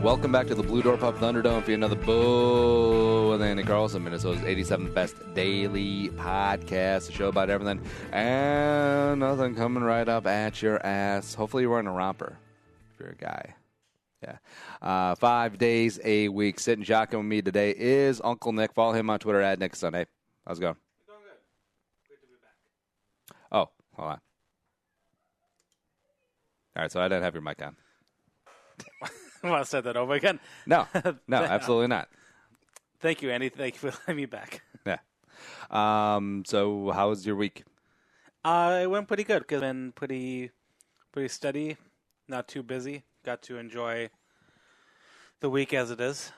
Welcome back to the Blue Door Pub Thunderdome for another Bull with Andy Carlson, Minnesota's 87th best daily podcast, a show about everything and nothing coming right up at your ass. Hopefully you're wearing a romper if you're a guy. Yeah. 5 days a week. Sitting shotgun with me today is Uncle Nick. Follow him on Twitter at Nick Sunday. How's it going? Going good. Good to be back. Oh, hold on. All right, so I didn't have your mic on. I want to start that over again. No, absolutely not. Thank you, Andy. Thank you for letting me back. Yeah. So how was your week? It went pretty good because I've been pretty steady, not too busy. Got to enjoy the week as it is.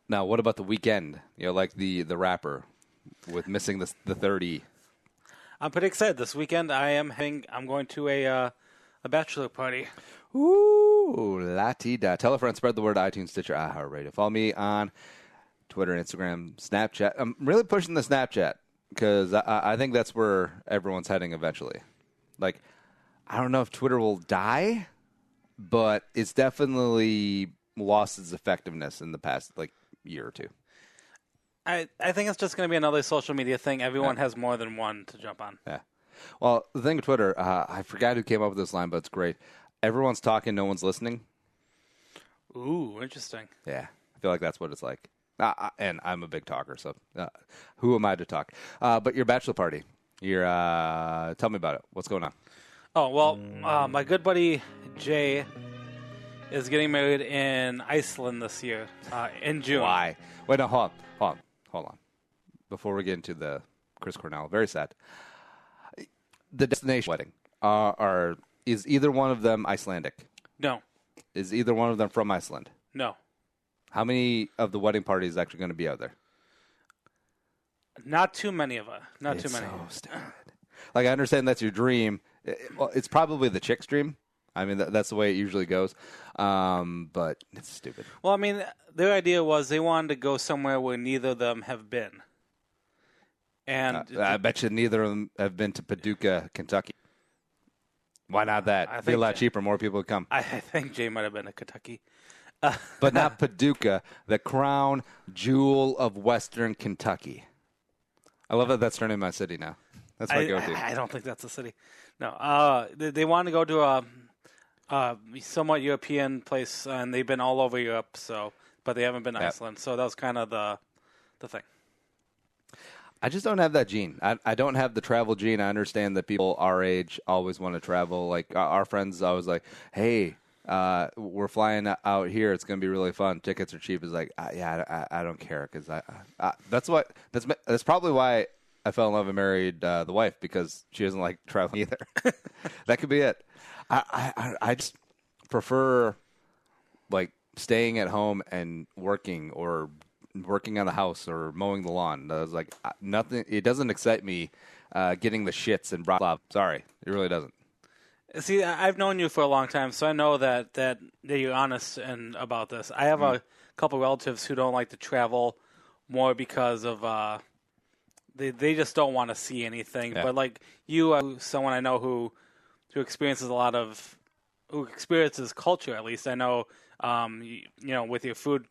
Now, what about the weekend? You know, like the rapper with missing the 30. I'm pretty excited. This weekend I'm going to a bachelor party. Ooh, la-ti-da. Tell a friend, spread the word, iTunes, Stitcher, iHeartRadio. Follow me on Twitter, Instagram, Snapchat. I'm really pushing the Snapchat because I think that's where everyone's heading eventually. Like, I don't know if Twitter will die, but it's definitely lost its effectiveness in the past, year or two. I think it's just going to be another social media thing. Everyone has more than one to jump on. Yeah. Well, the thing with Twitter, I forgot who came up with this line, but it's great. Everyone's talking, no one's listening. Ooh, interesting. Yeah, I feel like that's what it's like. And I'm a big talker, so who am I to talk? But your bachelor party, tell me about it. What's going on? Oh, well, my good buddy Jay is getting married in Iceland this year, in June. Why? Wait, no, hold on. Before we get into the Chris Cornell, very sad. The destination wedding is either one of them Icelandic? No. Is either one of them from Iceland? No. How many of the wedding parties actually going to be out there? Not too many of us. It's so stupid. Like, I understand that's your dream. It's probably the chick's dream. I mean, that's the way it usually goes. But it's stupid. Well, I mean, their idea was they wanted to go somewhere where neither of them have been. And I bet you neither of them have been to Paducah, Kentucky. Why not that? It'd be a lot cheaper. More people would come. I think Jay might have been to Kentucky. But not Paducah, the crown jewel of Western Kentucky. I love that that's turning my city now. That's my go-to. I don't think that's a city. No. They wanted to go to a somewhat European place, and they've been all over Europe, but they haven't been to Iceland. So that was kind of the thing. I just don't have that gene. I don't have the travel gene. I understand that people our age always want to travel. Like, our friends always like, hey, we're flying out here. It's going to be really fun. Tickets are cheap. It's like, I don't care. Because that's probably why I fell in love and married the wife, because she doesn't like traveling either. That could be it. I just prefer, staying at home and working, or working on the house, or mowing the lawn. I was like, nothing. It doesn't excite me getting the shits and blah blah. Sorry, it really doesn't. See, I've known you for a long time, so I know that you're honest about this. I have a couple relatives who don't like to travel more because of they just don't want to see anything. Yeah. But like you are someone I know who experiences who experiences culture, at least. I know. With your food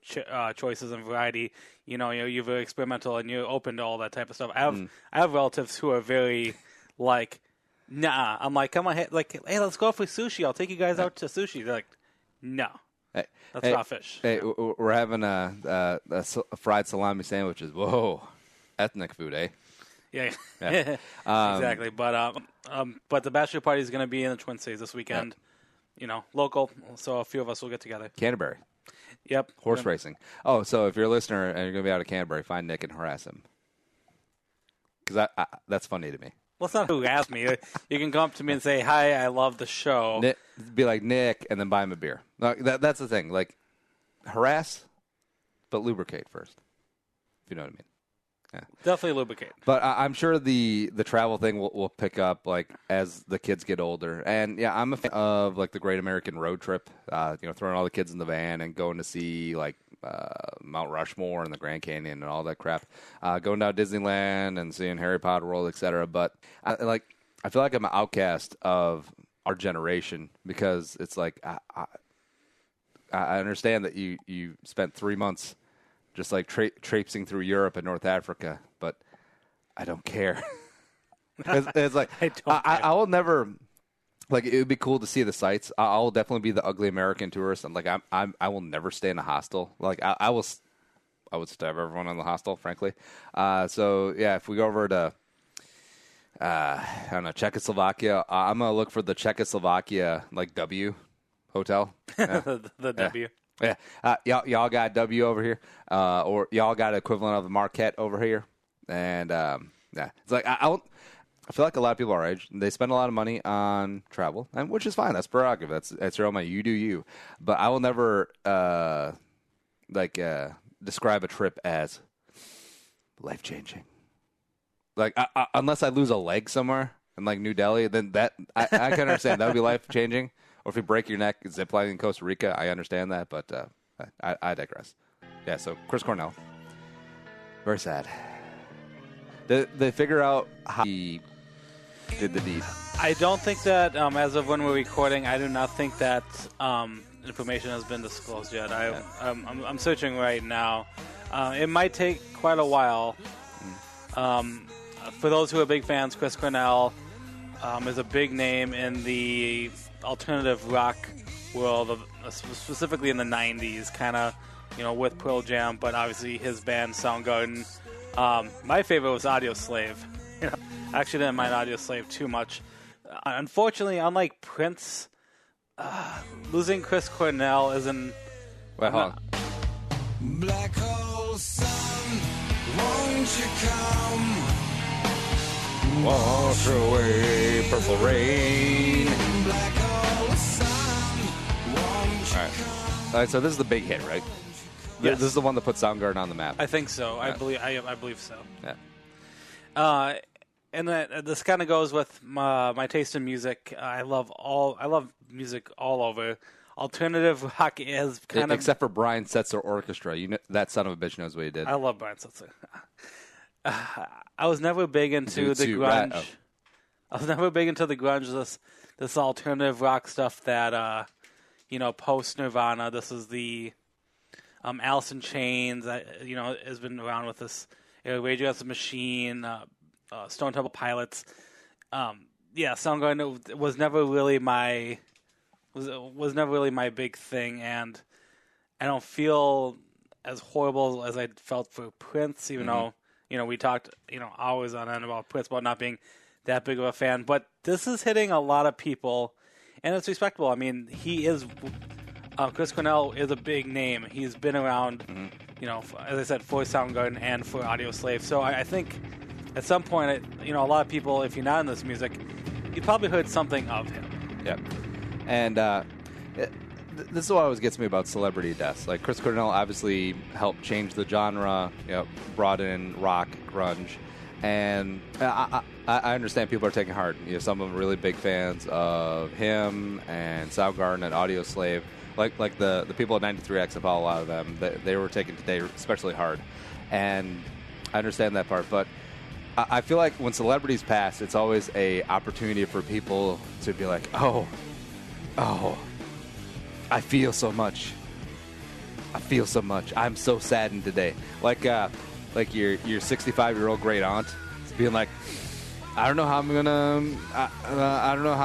choices and variety, you're very experimental and you're open to all that type of stuff. I have relatives who are very nah. I'm like, come on, hey, let's go for sushi. I'll take you guys out to sushi. They're like, no, that's raw fish. Hey, we're having a fried salami sandwiches. Whoa, ethnic food, eh? Yeah. Exactly. But the bachelor party is going to be in the Twin Cities this weekend. Local, so a few of us will get together. Canterbury. Yep. Horse racing. Oh, so if you're a listener and you're going to be out of Canterbury, find Nick and harass him. Because that's funny to me. Well, it's not who asked me. You can come up to me and say, hi, I love the show. Be like, Nick, and then buy him a beer. That's the thing. Like, harass, but lubricate first. If you know what I mean. Yeah. Definitely lubricate. But I'm sure the travel thing will pick up as the kids get older. And yeah, I'm a fan of the Great American Road Trip. Throwing all the kids in the van and going to see Mount Rushmore and the Grand Canyon and all that crap. Going down to Disneyland and seeing Harry Potter World, etc. But I feel like I'm an outcast of our generation, because it's I understand that you spent 3 months just like traipsing through Europe and North Africa, but I don't care. it's like I will never. Like, it would be cool to see the sights. I'll definitely be the ugly American tourist. And like I will never stay in a hostel. Like I would stab everyone in the hostel, frankly. So yeah, if we go over to I don't know, Czechoslovakia, I'm gonna look for the Czechoslovakia like W hotel. Yeah. the W. Yeah. Y'all got W over here, or y'all got equivalent of the Marquette over here, and yeah, it's like I feel like a lot of people our age, they spend a lot of money on travel, and which is fine. That's prerogative. That's your own money. You do you. But I will never describe a trip as life changing. Like unless I lose a leg somewhere in like New Delhi, then that I can understand that would be life changing. Or if you break your neck ziplining in Costa Rica, I understand that. But I digress. Yeah. So Chris Cornell, very sad. They figure out how he did the deed? I don't think that, as of when we're recording, I do not think that information has been disclosed yet. I'm searching right now. It might take quite a while. For those who are big fans, Chris Cornell is a big name in the alternative rock world, specifically in the 90s, kind of, with Pearl Jam, but obviously his band Soundgarden. My favorite was Audioslave. I actually didn't mind Audioslave too much. Unfortunately, unlike Prince, losing Chris Cornell isn't... Wait, hold on. Black hole sun, won't you come? Wash away purple rain. Black hole sun, won't you come? All right, so this is the big hit, right? Yes. This is the one that put Soundgarden on the map. I think so. Yeah. I believe so. Yeah. And this kind of goes with my taste in music. I love music all over. Alternative rock is kind of, except for Brian Setzer Orchestra. That son of a bitch knows what he did. I love Brian Setzer. I was never big into the grunge. Right. Oh. I was never big into the grunge. This alternative rock stuff that post Nirvana. This is the Alice in Chains. Has been around with this. Rage Against the Machine. Stone Temple Pilots. Soundgarden was never really my big thing, and I don't feel as horrible as I felt for Prince, even though we talked hours on end about Prince, about not being that big of a fan. But this is hitting a lot of people, and it's respectable. I mean, he is Chris Cornell is a big name. He's been around, as I said, for Soundgarden and for Audioslave. So I think. At some point, a lot of people, if you're not in this music, you probably heard something of him. Yeah. And this is what always gets me about celebrity deaths. Like, Chris Cornell obviously helped change the genre, brought in rock, grunge. And I understand people are taking heart. Some of them are really big fans of him and Soundgarden and Audioslave. Like the people at 93X, I follow a lot of them. They were taken today especially hard. And I understand that part. But I feel like when celebrities pass, it's always a opportunity for people to be like, oh, I feel so much. I'm so saddened today. Like your 65-year-old great aunt being like, I don't know how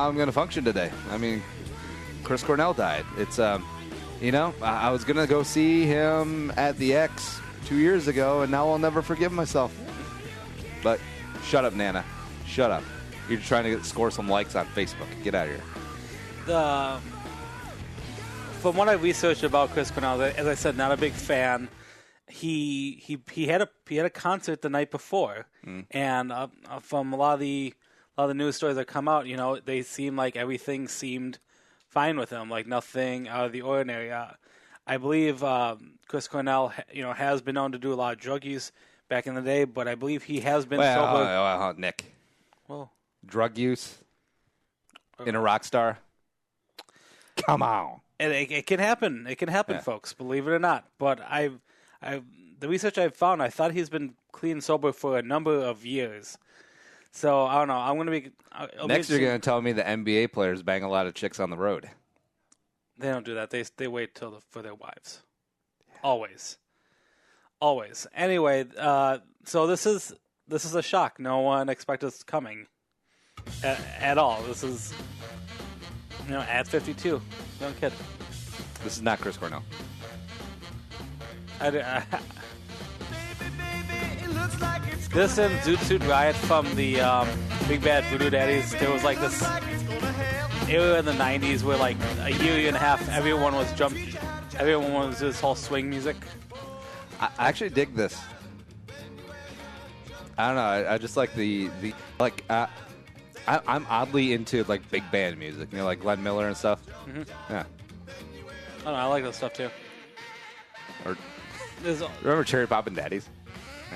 I'm gonna function today. I mean, Chris Cornell died. It's I was gonna go see him at the X 2 years ago, and now I'll never forgive myself. But shut up, Nana. Shut up. You're trying to score some likes on Facebook. Get out of here. From what I researched about Chris Cornell, as I said, not a big fan. He had a concert the night before, and from a lot of the news stories that come out, they seem like everything seemed fine with him, like nothing out of the ordinary. I believe Chris Cornell, has been known to do a lot of drug use back in the day, but I believe he has been sober. Nick. Well, drug use in a rock star? Come on. And it can happen. It can happen, folks, believe it or not. But the research I've found, I thought he's been clean sober for a number of years. So, I don't know. I'm going to be... Next, you're going to tell me the NBA players bang a lot of chicks on the road. They don't do that. They wait for their wives. Always. Anyway, so this is a shock. No one expected this coming at all. This is at 52. Don't kid. This is not Chris Cornell. This and Zoot Suit Riot from the Big Bad Voodoo Daddies. There was like this era in the 90s where like a year and a half everyone was this whole swing music. I actually dig this. I don't know. I just like the like. I'm oddly into like big band music. Like Glenn Miller and stuff. Mm-hmm. Yeah. I don't know. I like that stuff too. Or remember Cherry Poppin' Daddies?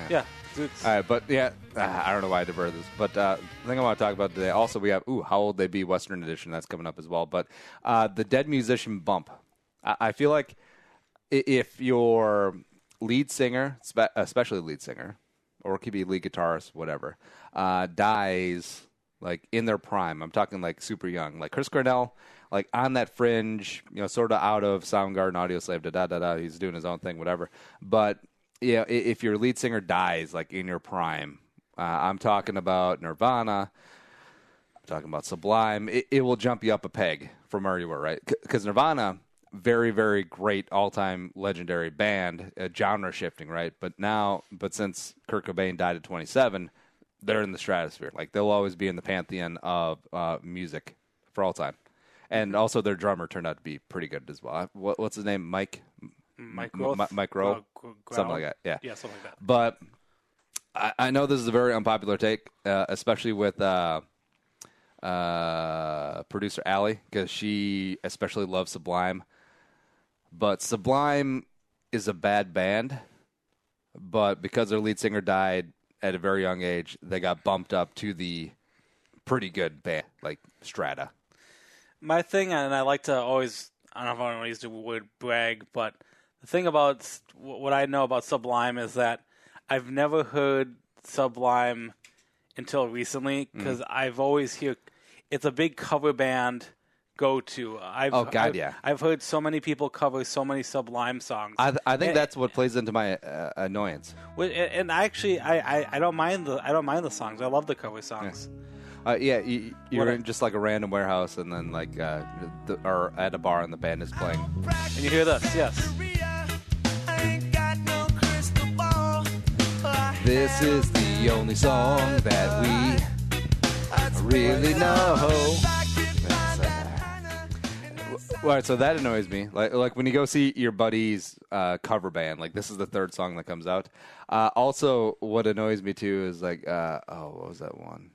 Yeah. Zoots. All right, but yeah, I don't know why I diverted this, but the thing I want to talk about today. Also, we have How Old They Be Western Edition. That's coming up as well. But the Dead Musician bump. I feel like if your lead singer, especially lead singer, or it could be lead guitarist, whatever, dies like in their prime. I'm talking like super young, like Chris Cornell, like on that fringe, sort of out of Soundgarden, Audioslave, he's doing his own thing, whatever. But if your lead singer dies like in your prime, I'm talking about Nirvana, I'm talking about Sublime, it will jump you up a peg from where you were, right? Because Nirvana, very, very great all-time legendary band, genre shifting, right? But since Kurt Cobain died at 27, they're in the stratosphere. Like they'll always be in the pantheon of music for all time. And also their drummer turned out to be pretty good as well. What's his name? Mike Rowe? Something like that. Yeah, something like that. But I know this is a very unpopular take, especially with producer Allie, because she especially loves Sublime. But Sublime is a bad band, but because their lead singer died at a very young age, they got bumped up to the pretty good band, like strata. My thing, and I like to always, I don't know if I want to use the word brag, but the thing about what I know about Sublime is that I've never heard Sublime until recently, because I've always heard it's a big cover band go-to. I've heard so many people cover so many Sublime songs. I think that's what plays into my annoyance. And actually, I don't mind the songs. I love the cover songs. You're in just like a random warehouse, and then like or at a bar, and the band is playing, and you hear this. Yes. This is the only song that we really know. Right, so that annoys me. Like when you go see your buddy's cover band, like this is the third song that comes out. Also, what annoys me too is like, what was that one?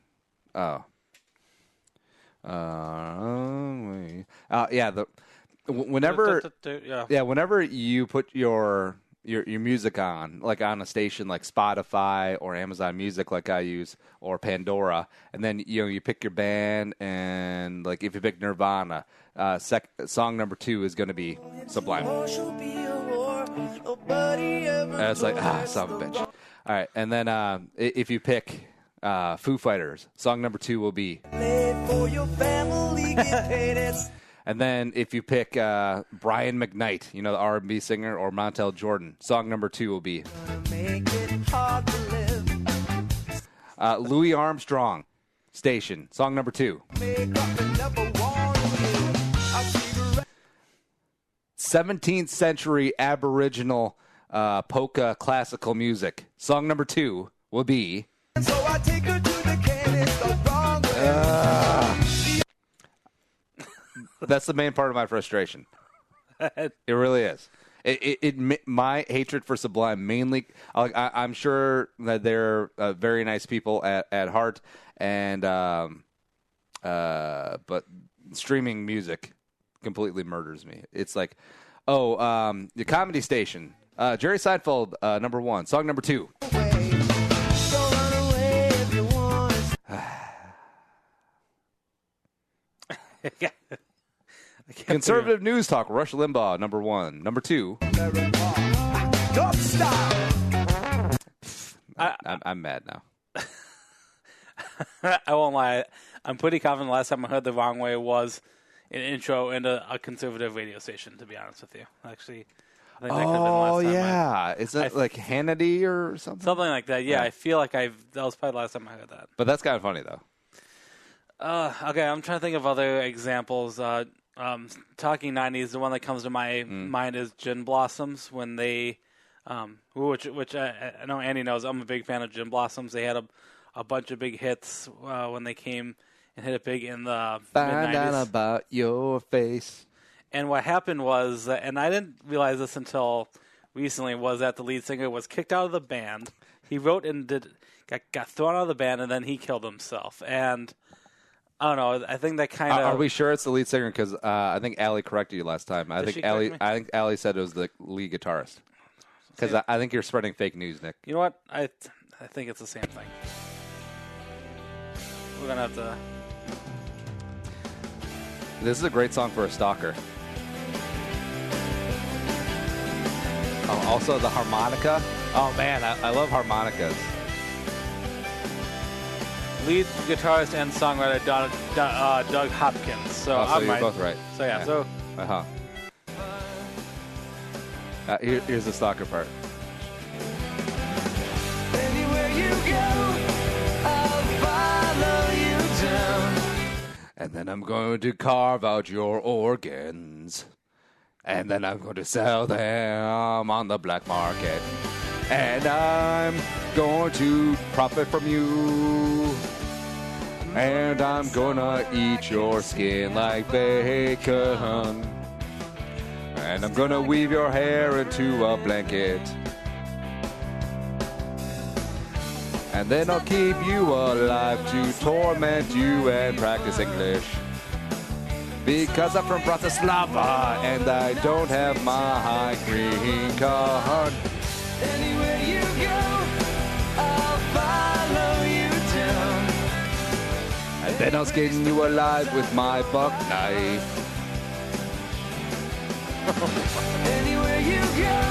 Whenever you put your music on, like on a station like Spotify or Amazon Music, like I use, or Pandora, and then you pick your band, and like if you pick Nirvana, song number 2 is going to be Sublime. It's like son of a bitch. All right, and then if you pick Foo Fighters, song number 2 will be. And then if you pick Brian McKnight, the R&B singer, or Montel Jordan, song number 2 will be. Louis Armstrong, Station, song number 2. 17th century Aboriginal polka classical music, song number 2 will be. So I take her to the That's the main part of my frustration. It really is. My hatred for Sublime mainly. I'm sure that they're very nice people at heart, and but streaming music completely murders me. It's like, the comedy station, Jerry Seinfeld, number 1, song number 2. Conservative news talk, Rush Limbaugh, number 1. Number 2. I'm mad now. I won't lie. I'm pretty confident the last time I heard The Wrong Way was an intro into a conservative radio station. To be honest with you, actually, I think that could have been the last time. Yeah, is it like Hannity or something? Something like that. Yeah, I feel like that was probably the last time I heard that. But that's kind of funny though. Okay, I'm trying to think of other examples. Talking 90s, the one that comes to my mind is Gin Blossoms when they, which I know Andy knows. I'm a big fan of Gin Blossoms. They had a bunch of big hits when they came and hit it big in the Find mid-90s. out about your face. And what happened was, and I didn't realize this until recently, was that the lead singer was kicked out of the band. He wrote and got thrown out of the band, and then he killed himself. And I don't know. I think that kind of. Are we sure it's the lead singer? Because I think Allie corrected you last time. I Did think she correct me? Allie said it was the lead guitarist. Because I think you're spreading fake news, Nick. You know what? I think it's the same thing. We're gonna have to. This is a great song for a stalker. Oh, also the harmonica. Oh man, I love harmonicas. Lead guitarist and songwriter Doug Hopkins. So, So you're both right. So yeah. So here's the stalker part. Anywhere you go, I'll follow you down. And then I'm going to carve out your organs. And then I'm going to sell them on the black market. And I'm going to profit from you. And I'm gonna eat your skin like bacon. And I'm gonna weave your hair into a blanket. And then I'll keep you alive to torment you and practice English. Because I'm from Bratislava and I don't have my green card. Anywhere you go, I'll follow you down. And then I'll skin you alive with my buck knife. Anywhere you go,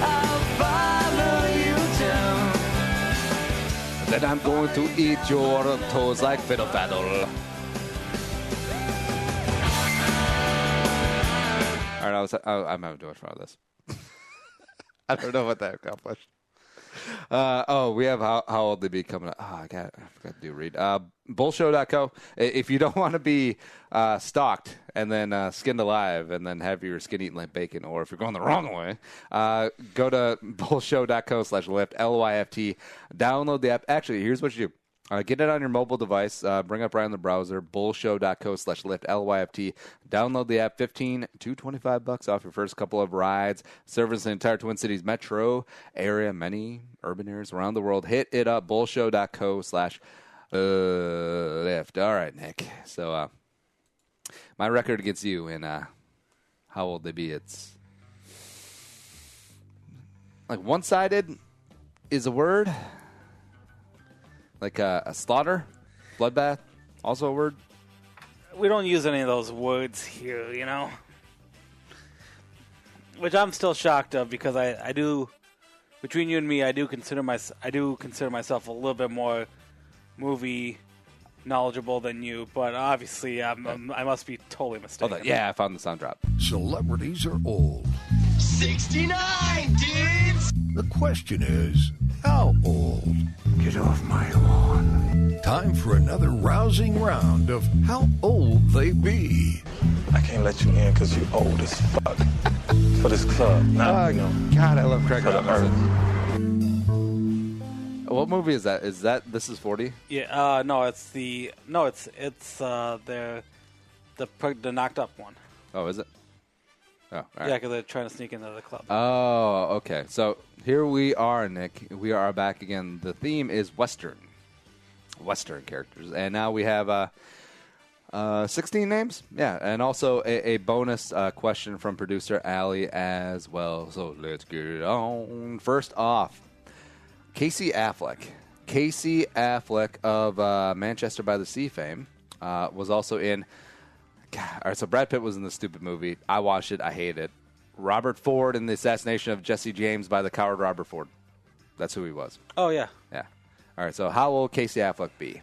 I'll follow you down. And then I'm going to eat your toes like fiddle faddle. All right, I'm having too much fun with this. I don't know what that accomplished. We have how old they be coming up. I forgot to do read. Bullshow.co. If you don't want to be stalked and then skinned alive and then have your skin eaten like bacon, or if you're going the wrong way, go to bullshow.co/lift, LYFT. Download the app. Actually, here's what you do. Get it on your mobile device. Bring up right in the browser, bullshow.co/lift, LYFT. Download the app, $15 to $25 off your first couple of rides. Service the entire Twin Cities metro area, many urban areas around the world. Hit it up, bullshow.co/lift. All right, Nick. So my record against you in how old they be, it's like one-sided is a word. Like a slaughter, bloodbath, also a word. we don't use any of those words here, you know. Which I'm still shocked of because I do, between you and me, I do consider myself a little bit more movie knowledgeable than you, but obviously I must be totally mistaken. Hold on. Yeah, I found the sound drop. Celebrities are old. 69, dudes! The question is, how old? Get off my lawn. Time for another rousing round of how old they be. I can't let you in because you old as fuck for this club. Now, you know, God, I love Craig for the Robinson. earth. What movie is that? Is that This Is 40? Yeah, it's the knocked up one. Oh, is it? Oh, all right. Yeah, because they're trying to sneak into the club. Oh, okay. So here we are, Nick. We are back again. The theme is Western characters. And now we have 16 names. Yeah, and also a bonus question from producer Allie as well. So let's get it on. First off, Casey Affleck. Casey Affleck of Manchester by the Sea fame was also in... God, all right, so Brad Pitt was in the stupid movie. I watched it. I hated it. Robert Ford in the assassination of Jesse James by the coward Robert Ford. That's who he was. Oh, yeah. Yeah. All right, so how old will Casey Affleck be?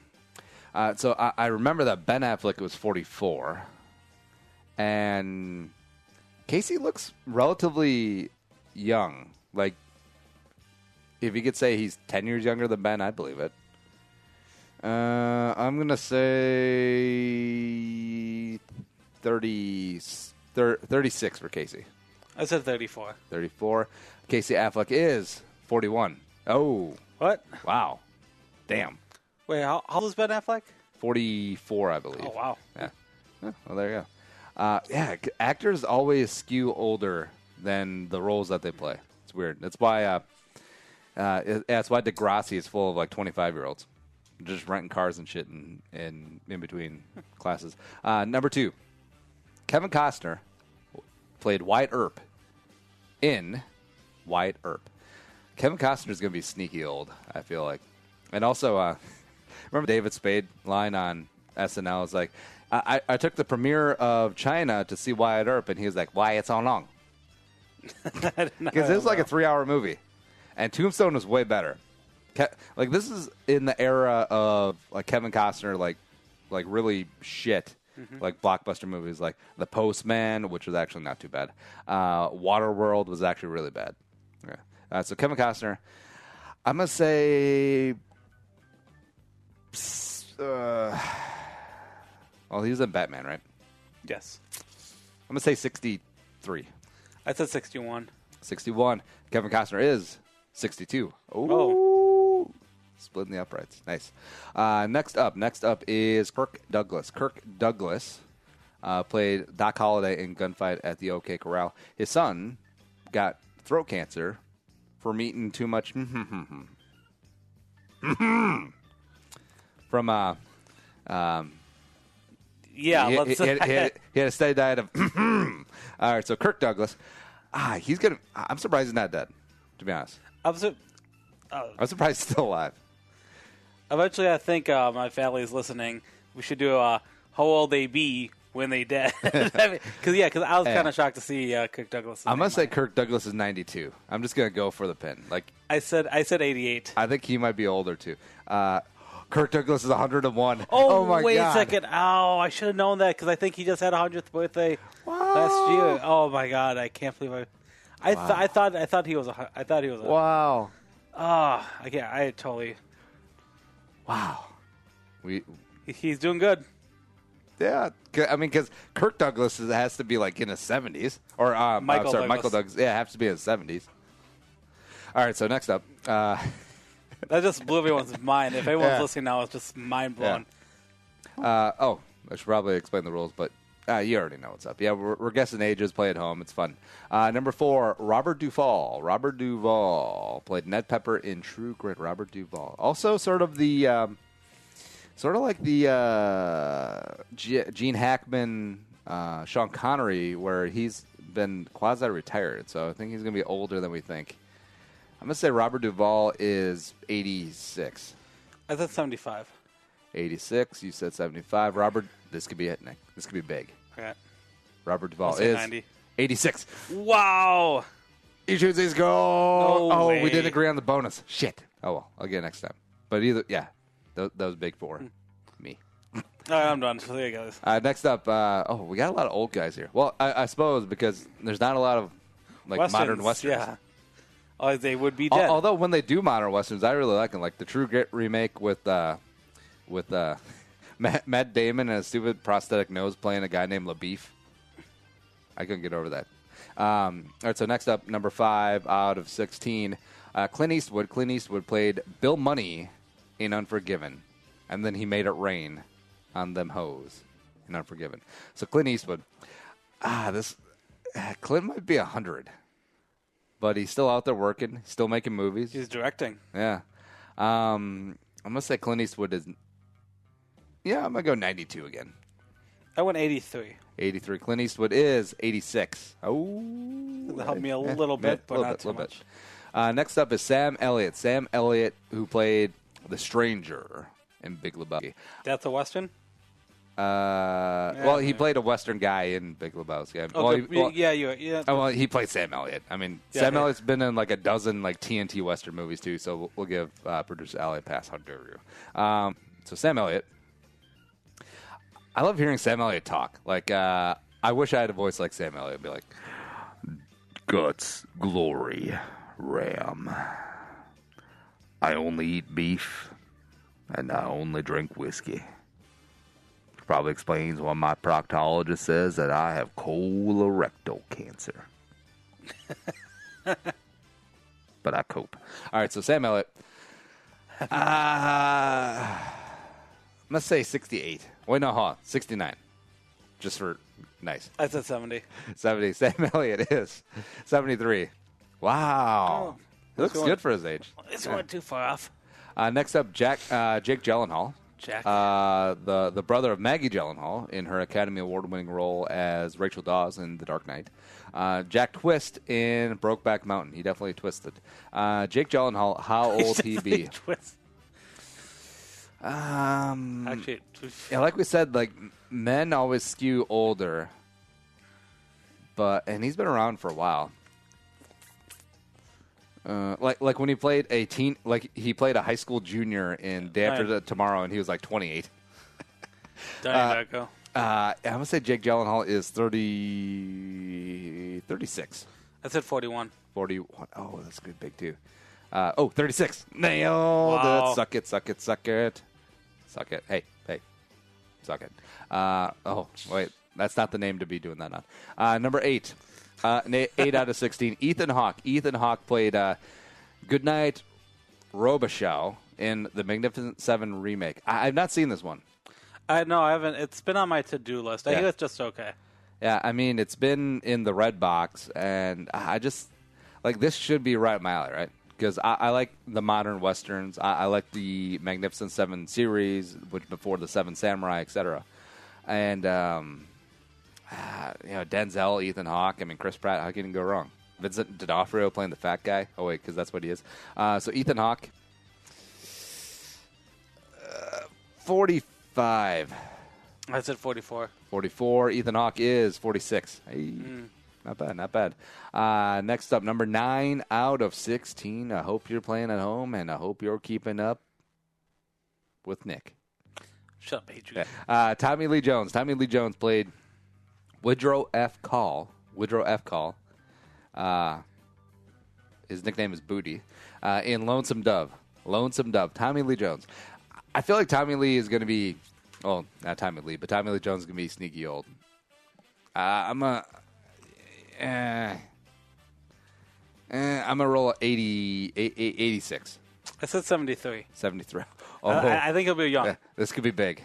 So I remember that Ben Affleck was 44. And Casey looks relatively young. Like, if you could say he's 10 years younger than Ben, I'd believe it. I'm going to say 36 for Casey. I said 34. 34. Casey Affleck is 41. Oh. What? Wow. Damn. Wait, how old is Ben Affleck? 44, I believe. Oh, wow. Yeah. Oh, well, there you go. Actors always skew older than the roles that they play. It's weird. That's why that's why Degrassi is full of like 25-year-olds. Just renting cars and shit in between classes. Number 2, Kevin Costner played Wyatt Earp in Wyatt Earp. Kevin Costner's going to be sneaky old, I feel like. And also, remember David Spade line on SNL? It's like, I took the premiere of China to see Wyatt Earp, and he was like, why it's so long? Because it was like a 3-hour movie. And Tombstone was way better. Like, this is in the era of like Kevin Costner, like really shit, like blockbuster movies, like The Postman, which was actually not too bad. Waterworld was actually really bad. Okay. So Kevin Costner, I'm gonna say, well, he was in Batman, right? Yes. I'm gonna say 63. I said 61. 61. Kevin Costner is 62. Oh. Splitting the uprights. Nice. Next up is Kirk Douglas. Kirk Douglas played Doc Holliday in Gunfight at the OK Corral. His son got throat cancer from eating too much from Yeah, he had a steady diet of all right, so Kirk Douglas, I'm surprised he's not dead, to be honest. I'm surprised he's still alive. Eventually, I think my family's listening. We should do how old they be when they dead. Because I was kind of shocked to see Kirk Douglas. I'm gonna say Kirk Douglas is 92. I'm just gonna go for the pin. Like I said 88. I think he might be older too. Kirk Douglas is 101. Oh my wait God. a second. Oh, I should have known that because I think he just had 100th birthday last year. Oh my God, I can't believe I thought he was a. Wow. I totally. Wow. He's doing good. Yeah, I mean, because Kirk Douglas has to be like in his 70s, or Michael Douglas. Yeah, has to be in his 70s. All right, so next up, that just blew everyone's mind. If everyone's listening now, it's just mind blown. Yeah. I should probably explain the rules, but you already know what's up. Yeah, we're guessing ages. Play at home. It's fun. Number 4, Robert Duvall. Robert Duvall played Ned Pepper in True Grit. Robert Duvall, also sort of like the Gene Hackman, Sean Connery, where he's been quasi-retired. So I think he's going to be older than we think. I'm going to say Robert Duvall is 86. I said 75. 86. You said 75. Robert, this could be it, Nick. This could be big. Okay. Robert Duvall I'll say is 90. 86. Wow. He shoots his goal. No we way. didn't agree on the bonus. Shit. Oh, well. I'll get it next time. But that was big for me. All right, I'm done. So there you go. Next up, we got a lot of old guys here. Well, I suppose because there's not a lot of modern westerns. Yeah. Oh, they would be dead. Although when they do modern westerns, I really like them. Like the True Grit remake with Matt Damon and a stupid prosthetic nose playing a guy named LaBeef. I couldn't get over that. All right, so next up, number 5 out of 16, Clint Eastwood. Clint Eastwood played Bill Money in Unforgiven, and then he made it rain on them hoes in Unforgiven. So Clint Eastwood, Clint might be 100, but he's still out there working, still making movies. He's directing. Yeah. I'm going to say Clint Eastwood is, I'm going to go 92 again. I went 83. 83. Clint Eastwood is 86. Oh. That helped me a little bit, but not too much. Next up is Sam Elliott. Sam Elliott, who played the Stranger in Big Lebowski. That's a Western? He played a Western guy in Big Lebowski. He played Sam Elliott. I mean, Sam Elliott's been in like a dozen like TNT Western movies too, so we'll give producer Elliott a pass. How dare you? So Sam Elliott. I love hearing Sam Elliott talk. Like, I wish I had a voice like Sam Elliott. I'd be like, Guts, glory, ram. I only eat beef, and I only drink whiskey. Probably explains why my proctologist says that I have colorectal cancer. But I cope. all right, so Sam Elliott. Let's say 68. Wait, no, hold on. 69. Just for nice. I said 70. 70. Sam Elliott is 73. Wow. Oh, He looks good for his age. It's going too far off. Next up, Jake Gyllenhaal. Jack. The brother of Maggie Gyllenhaal in her Academy Award-winning role as Rachel Dawes in The Dark Knight. Jack Twist in Brokeback Mountain. He definitely twisted. Jake Gyllenhaal, how old he be? Twist. Actually, Yeah, like we said, like men always skew older, and he's been around for a while. Like when he played he played a high school junior in Day After Tomorrow, and he was like 28. Donnie Darko. I'm gonna say Jake Gyllenhaal is 36. I said 41. 41. Oh, that's good, big too. 36. Nailed Wow. it. Suck it. Suck it. Suck it. Suck it. Hey. Suck it. Wait. That's not the name to be doing that on. Number 8. 8 out of 16. Ethan Hawke. Ethan Hawke played Goodnight Robichaux in the Magnificent Seven remake. I've not seen this one. No, I haven't. It's been on my to-do list. I Yeah. hear it's just okay. Yeah, I mean, it's been in the red box, and I just, like, this should be right up my alley, right? Because I like the modern Westerns. I like the Magnificent Seven series, which before the Seven Samurai, etc. And, Denzel, Ethan Hawke, I mean, Chris Pratt, how can you go wrong? Vincent D'Onofrio playing the fat guy. Oh, wait, because that's what he is. So Ethan Hawke, 45. I said 44. 44. Ethan Hawke is 46. Hey, not bad, not bad. Next up, number 9 out of 16. I hope you're playing at home, and I hope you're keeping up with Nick. Shut up, Adrian. Tommy Lee Jones. Tommy Lee Jones played Woodrow F. Call. His nickname is Booty. In Lonesome Dove. Tommy Lee Jones. I feel like Tommy Lee is going to be, well, not Tommy Lee, but Tommy Lee Jones is going to be sneaky old. I'm going to roll 86. I said 73. 73. I think he'll be young. Yeah, this could be big.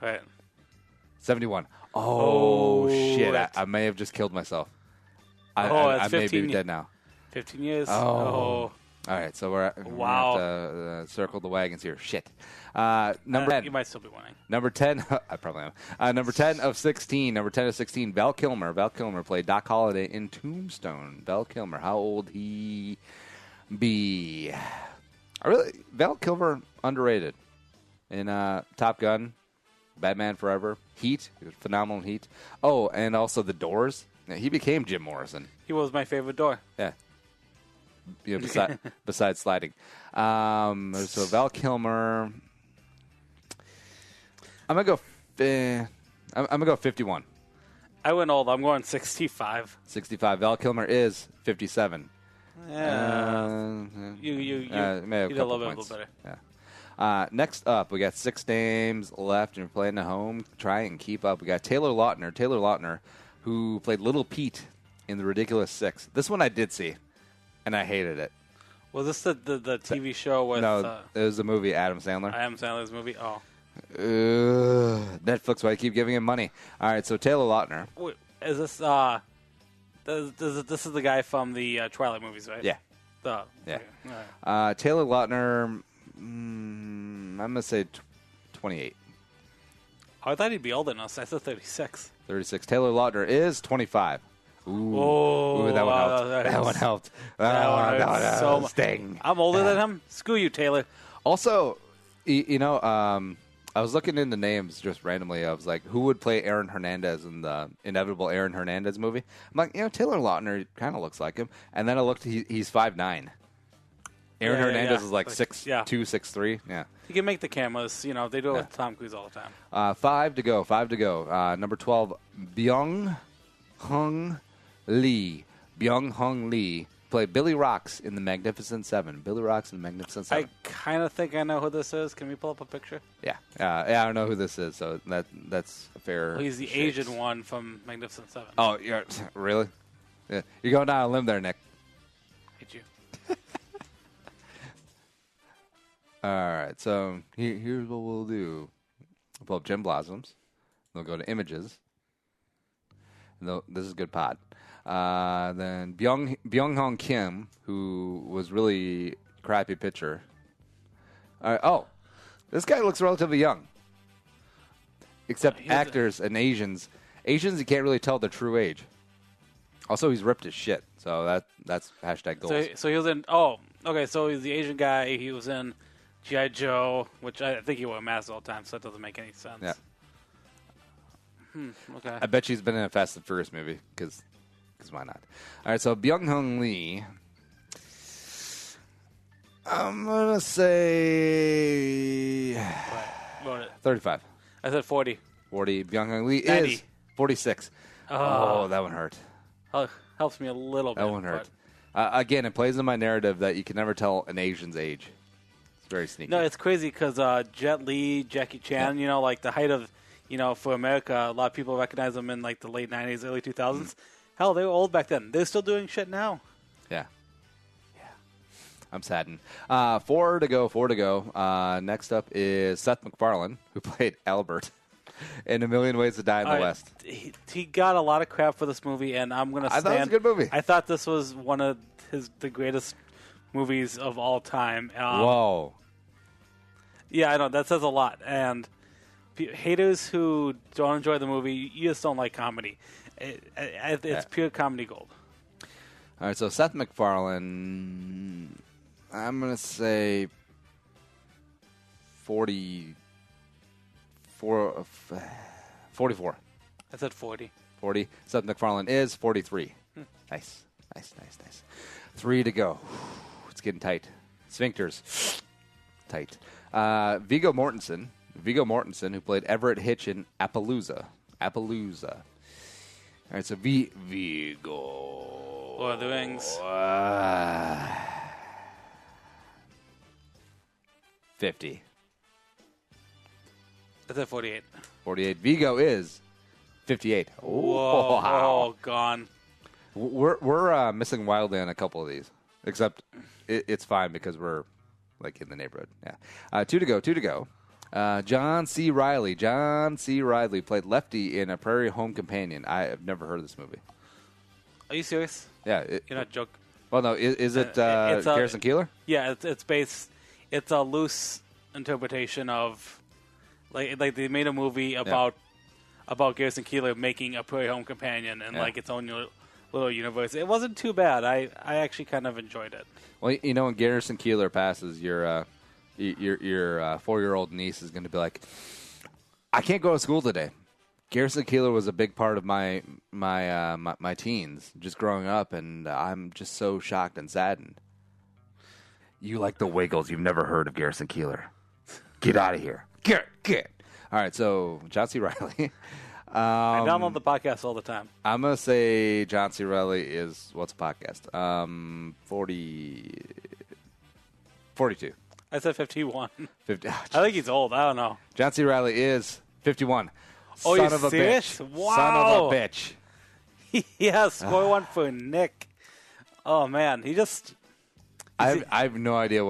All right. 71. Oh, shit. that's- I may have just killed myself. That's I may 15 be dead now. 15 years. Oh. All right, so we're Wow. going to circle the wagons here. Shit. Number 10. You might still be winning. Number 10. I probably am. Number 10 of 16. Val Kilmer. Val Kilmer played Doc Holliday in Tombstone. Val Kilmer. How old he be? Val Kilmer, underrated. In Top Gun, Batman Forever, Heat. He was phenomenal in Heat. Oh, and also The Doors. Yeah, he became Jim Morrison. He was my favorite door. Yeah. Besides sliding. So Val Kilmer. I'm gonna go 51. I went old. I'm going 65. 65. Val Kilmer is 57. Yeah. You may have did a couple little points. better. Yeah. Next up, we got 6 names left, and we're playing at home. Try and keep up. We got Taylor Lautner, who played Little Pete in The Ridiculous Six. This one I did see, and I hated it. Was this the TV show with No, it was a movie, Adam Sandler. Adam Sandler's movie? Oh. Netflix, why you keep giving him money? All right, so Taylor Lautner. Wait, is this this is the guy from the Twilight movies, right? Yeah. Yeah. Yeah. Okay. All right. Taylor Lautner, I'm going to say 28. Oh, I thought he'd be older than us. I said 36. 36. Taylor Lautner is 25. Ooh, Oh, that one wow, helped. that That hurts. one helped. That one hurts so much. Sting. I'm older than him. Screw you, Taylor. Also, I was looking into names just randomly. I was like, who would play Aaron Hernandez in the inevitable Aaron Hernandez movie? I'm like, Taylor Lautner kind of looks like him. And then I looked, he's 5'9". Aaron Hernandez is like 6'2", 6'3". Yeah. You can make the cameras. They do it with Tom Cruise all the time. 5 to go. Number 12, Byung Hung Lee. Byung-Hung Lee played Billy Rocks in The Magnificent Seven. Billy Rocks in The Magnificent Seven. I kind of think I know who this is. Can we pull up a picture? Yeah. Yeah, I don't know who this is, so that's a fair. Oh, he's the shakes. Asian one from Magnificent Seven. Oh, really? Yeah. You're going down a limb there, Nick. Hate you. All right, so here's what we'll do. We'll pull up Jim Blossoms. They'll go to images. And this is good pod. Then Byung-Hong Kim, who was really crappy pitcher. This guy looks relatively young. Except actors and Asians. Asians, you can't really tell their true age. Also, he's ripped as shit. So that's hashtag goals. So he was in. Oh, okay. So he's the Asian guy. He was in G.I. Joe, which I think he wore a mask all the time, so that doesn't make any sense. Yeah. Okay. I bet she's been in a Fast and Furious movie, because why not? All right, so Byung-Hung Lee. I'm going to say What? 35. I said 40. 40. Byung-Hung Lee 90. is 46. Oh, that one hurt. Helps me a little bit. That one hurt. Again, it plays in my narrative that you can never tell an Asian's age. It's very sneaky. No, it's crazy because Jet Li, Jackie Chan, like the height of, for America, a lot of people recognize them in like the late 90s, early 2000s. Hell, they were old back then. They're still doing shit now. Yeah. I'm saddened. 4 to go. Next up is Seth MacFarlane, who played Albert in A Million Ways to Die in the West. He got a lot of crap for this movie, and I'm going to stand. I thought it was a good movie. I thought this was one of the greatest movies of all time. Whoa. Yeah, I know. That says a lot. And haters who don't enjoy the movie, you just don't like comedy. It's pure comedy gold. All right, so Seth MacFarlane, I'm going to say 44. I said 40. 40. Seth MacFarlane is 43. Nice. 3 to go. It's getting tight. Sphincters. Tight. Viggo Mortensen, who played Everett Hitch in Appaloosa. All right, so Viggo. Lord of the Rings. 50. I said 48. 48. Viggo is 58. Whoa. Wow. Oh, gone. We're missing wildly on a couple of these, except it's fine because we're like in the neighborhood. Yeah. 2 to go. John C. Reilly played Lefty in A Prairie Home Companion. I have never heard of this movie. Are you serious? Yeah. You're not joking. Well, no. Is it Garrison Keillor? Yeah, it's based. It's a loose interpretation of, like they made a movie about Garrison Keillor making A Prairie Home Companion and like its own little universe. It wasn't too bad. I actually kind of enjoyed it. Well, when Garrison Keillor passes, your 4-year-old niece is going to be like, I can't go to school today. Garrison Keillor was a big part of my teens, just growing up, and I'm just so shocked and saddened. You like the Wiggles. You've never heard of Garrison Keillor. Get out of here. Get. All right, so John C. Reilly. I download the podcast all the time. I'm going to say John C. Reilly is, what's a podcast? 42. I said 51. 50. I think he's old. I don't know. John C. Reilly is 51. Oh, Son you of a serious? bitch. Wow. Son of a bitch. Yeah, score one for Nick. Oh, man. I have no idea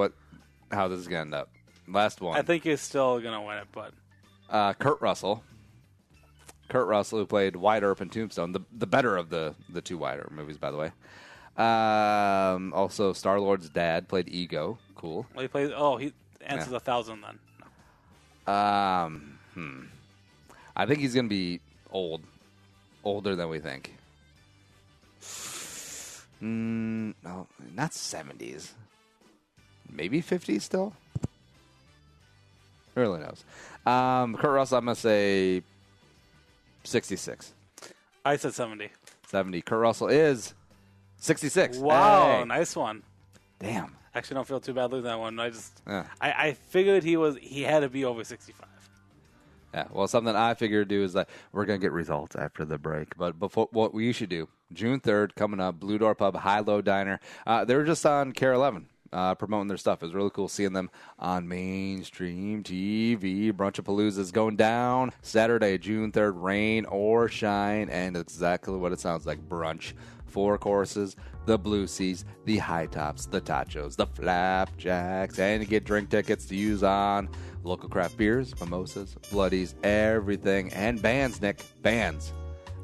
how this is going to end up. Last one. I think he's still going to win it, but. Kurt Russell. Who played Wyatt Earp in Tombstone, the better of the two Wyatt Earp movies, by the way. Also, Star-Lord's dad played Ego. Cool. Well, he answers 1,000 then. I think he's going to be older than we think. No, not 70s. Maybe 50s still? Who really knows? Kurt Russell, I'm going to say 66. I said 70. 70. Kurt Russell is 66. Wow, Hey. nice one. Damn. Actually, don't feel too bad losing that one. Yeah. I figured he had to be over 65. Yeah, well, something I figured to do is that we're going to get results after the break. But before, what we should do, June 3rd, coming up, Blue Door Pub, High Low Diner. They were just on Care 11 promoting their stuff. It was really cool seeing them on mainstream TV. Brunchapalooza's going down Saturday, June 3rd, rain or shine, and exactly what it sounds like, brunch. 4 courses, the Blue Seas, the High Tops, the Tachos, the Flapjacks, and you get drink tickets to use on local craft beers, mimosas, bloodies, everything, and bands, Nick, bands.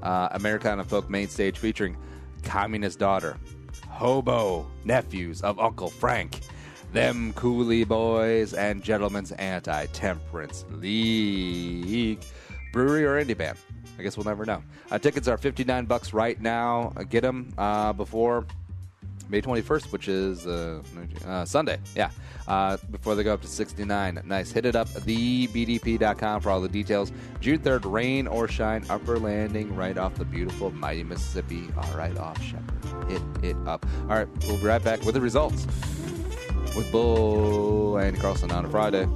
Americana Folk Main Stage featuring Communist Daughter, Hobo Nephews of Uncle Frank, Them Coolie Boys, and Gentlemen's Anti-Temperance League. Brewery or indie band? I guess we'll never know. Tickets are $59 right now. Get them before May 21st, which is Sunday. Yeah, before they go up to $69. Nice. Hit it up, thebdp.com for all the details. June 3rd, rain or shine, Upper Landing, right off the beautiful mighty Mississippi. All right, off Shepherd. Hit it up. All right, we'll be right back with the results with Bull Andy Carlson on a Friday.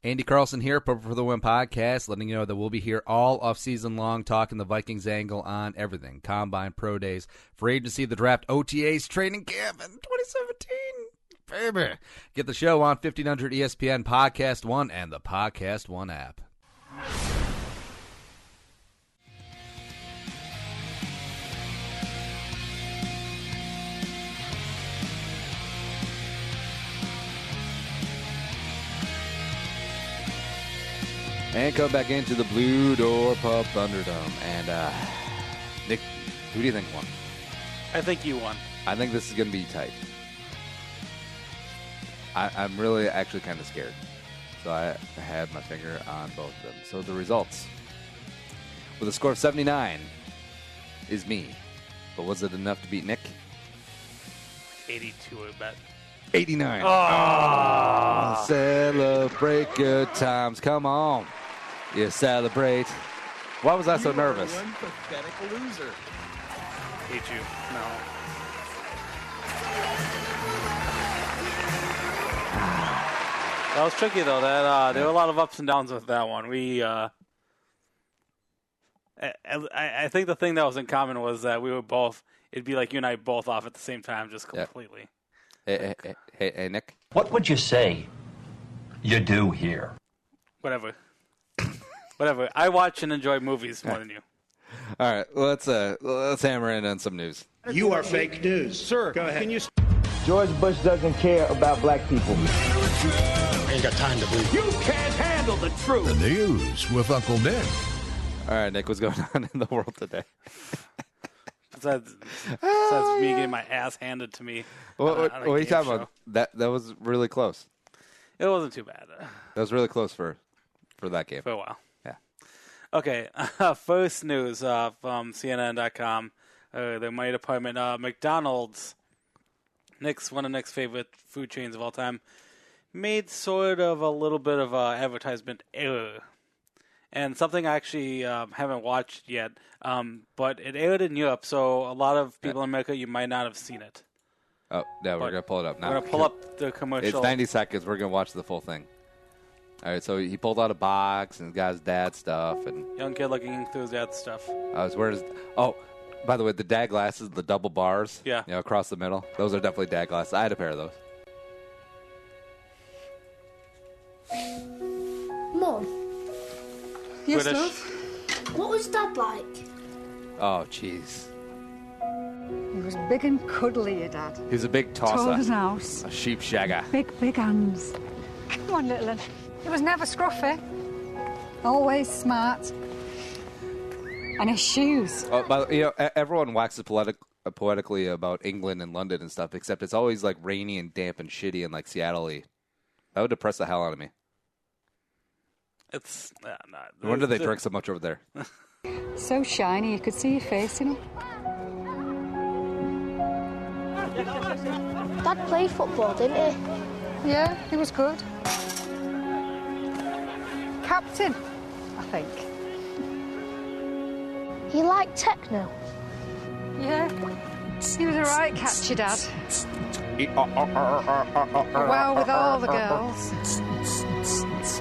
Andy Carlson here, Purple for the Win podcast, letting you know that we'll be here all off season long talking the Vikings angle on everything. Combine, pro days, free agency, the draft, OTAs, training camp in 2017. Baby. Get the show on 1500 ESPN Podcast One and the Podcast One app. And come back into the Blue Door Pub Thunderdome. And, Nick, who do you think won? I think you won. I think this is going to be tight. I'm really actually kind of scared. So I had my finger on both of them. So the results. With a score of 79 is me. But was it enough to beat Nick? 82, I bet. 89. Oh, celebrate good times. Come on. You celebrate. Why was I so nervous? One pathetic loser. Hate you. No. That was tricky though. That there were a lot of ups and downs with that one. I think the thing that was in common was that we were both. It'd be like you and I both off at the same time, just completely. Hey, Nick. What would you say you do here? Whatever. I watch and enjoy movies more than you. All right, let's hammer in on some news. You are fake news. Sir, go ahead. Can you... George Bush doesn't care about black people. I ain't got time to believe. You can't handle the truth. The news with Uncle Nick. All right, Nick, what's going on in the world today? Besides me getting my ass handed to me. What are you talking about? That was really close. It wasn't too bad. That was really close for that game. For a while. Yeah. Okay, first news from CNN.com. The money department. McDonald's, one of Nick's favorite food chains of all time, made sort of a little bit of an advertisement error. And something I actually haven't watched yet, but it aired in Europe, so a lot of people in America, you might not have seen it. Oh, yeah, we're going to pull it up now. We're going to pull up the commercial. It's 90 seconds. We're going to watch the full thing. All right, so he pulled out a box and got his dad's stuff. And young kid looking through his dad's stuff. I was wearing by the way, the dad glasses, the double bars, across the middle, those are definitely dad glasses. I had a pair of those. Mom. Yes, love? What was Dad like? Oh, jeez. He was big and cuddly, your dad. He was a big tosser. Tall as an house. A sheep shagger. Big hands. Come on, little one. He was never scruffy. Always smart. And his shoes. Oh, but everyone waxes poetically about England and London and stuff, except it's always like rainy and damp and shitty and like Seattle-y. That would depress the hell out of me. It's not. No wonder they drink so much over there. So shiny, you could see your face in him. Dad played football, didn't he? Yeah, he was good. captain, I think. You like techno? Yeah. He was a right catch, your dad. Well, with all the girls.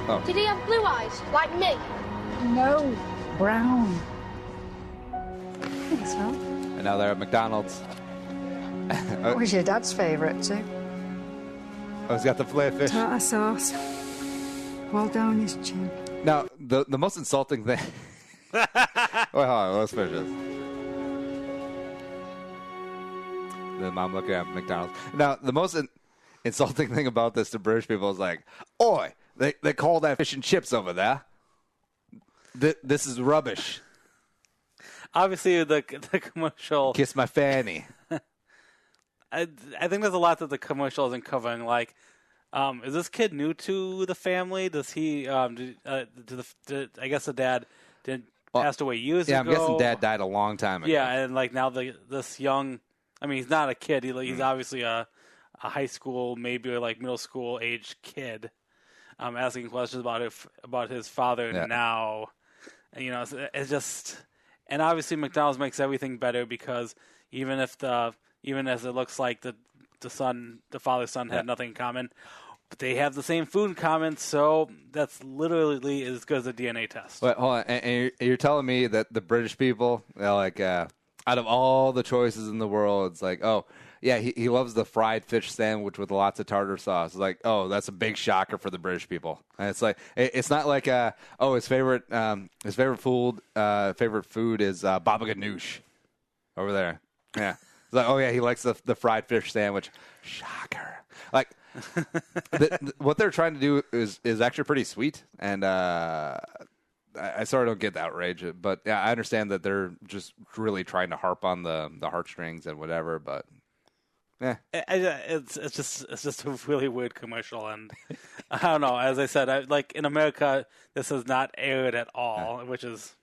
Oh. Did he have blue eyes, like me? No, brown. I think so. And now they're at McDonald's. What was your dad's favourite too? Oh, he's got the filet fish. Tartar sauce. Well down his chin. Now, the most insulting thing... Wait, hold on. Let's finish this. The mom looking at McDonald's. Now, the most insulting thing about this to British people is like, oi, they call that fish and chips over there. This is rubbish. Obviously, the commercial... Kiss my fanny. I think there's a lot that the commercial isn't covering. Like, is this kid new to the family? Does he? I guess the dad passed away years ago. Yeah, I'm guessing dad died a long time ago. Yeah, and like now this young. I mean, he's not a kid. He's obviously a high school, maybe like middle school age kid. Asking questions about his father now. And, you know, it's just, and obviously McDonald's makes everything better because even as it looks like the father son had nothing in common, but they have the same food in common, so that's literally as good as a DNA test. Wait, hold on. And you're telling me that the British people, they're like, out of all the choices in the world, it's like, oh, yeah, he loves the fried fish sandwich with lots of tartar sauce. It's like, oh, that's a big shocker for the British people. And it's like, it's not like, his favorite food is baba ganoush over there. Yeah. It's like, oh, yeah, he likes the fried fish sandwich. Shocker. Like, what they're trying to do is actually pretty sweet. And I sort of don't get the outrage. But, yeah, I understand that they're just really trying to harp on the heartstrings and whatever. But, yeah. It's just a really weird commercial. And I don't know. As I said, like in America, this is not aired at all, which is...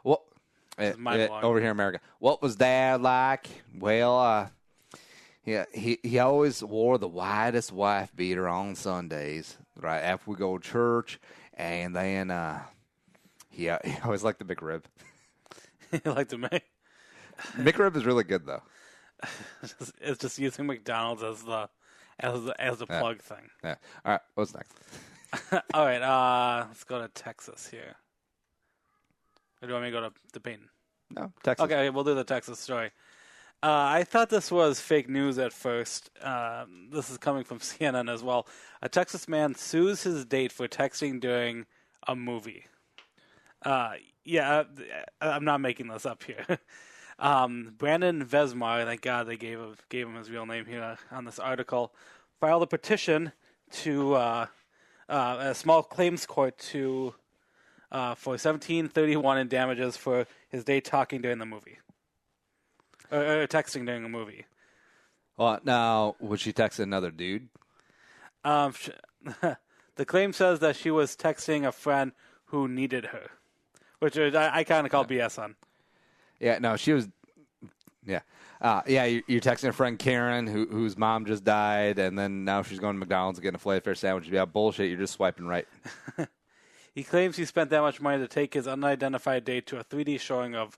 Well... over here in America. What was Dad like? Well, he always wore the widest wife beater on Sundays, right after we go to church, and then he always liked the McRib. He liked the McRib is really good though. It's just using McDonald's as the plug thing. Yeah. All right. What's next? All right. Let's go to Texas here. Or do you want me to go to Peyton? No, Texas. Okay, we'll do the Texas story. I thought this was fake news at first. This is coming from CNN as well. A Texas man sues his date for texting during a movie. I'm not making this up here. Brandon Vesmar, thank God they gave him his real name here on this article, filed a petition to a small claims court for $17.31 in damages for his date talking during the movie. Or texting during a movie. Well, now, would she text another dude? The claim says that she was texting a friend who needed her, which I kind of call BS on. Yeah, no, she was... Yeah. You're texting a friend, Karen, whose mom just died, and then now she's going to McDonald's and getting a filet fish sandwich. Yeah, bullshit, you're just swiping right. He claims he spent that much money to take his unidentified date to a 3D showing of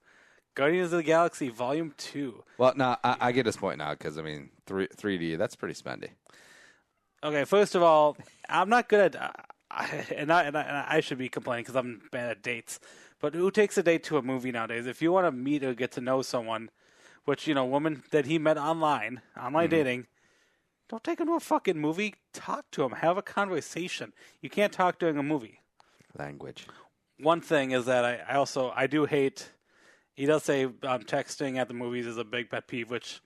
Guardians of the Galaxy Volume 2. Well, no, I get his point now, because, 3D, that's pretty spendy. Okay, first of all, I'm not good at... I should be complaining because I'm bad at dates. But who takes a date to a movie nowadays? If you want to meet or get to know someone, which, woman that he met online dating, don't take him to a fucking movie. Talk to him. Have a conversation. You can't talk during a movie. Language. One thing is that I do hate... He does say texting at the movies is a big pet peeve, which,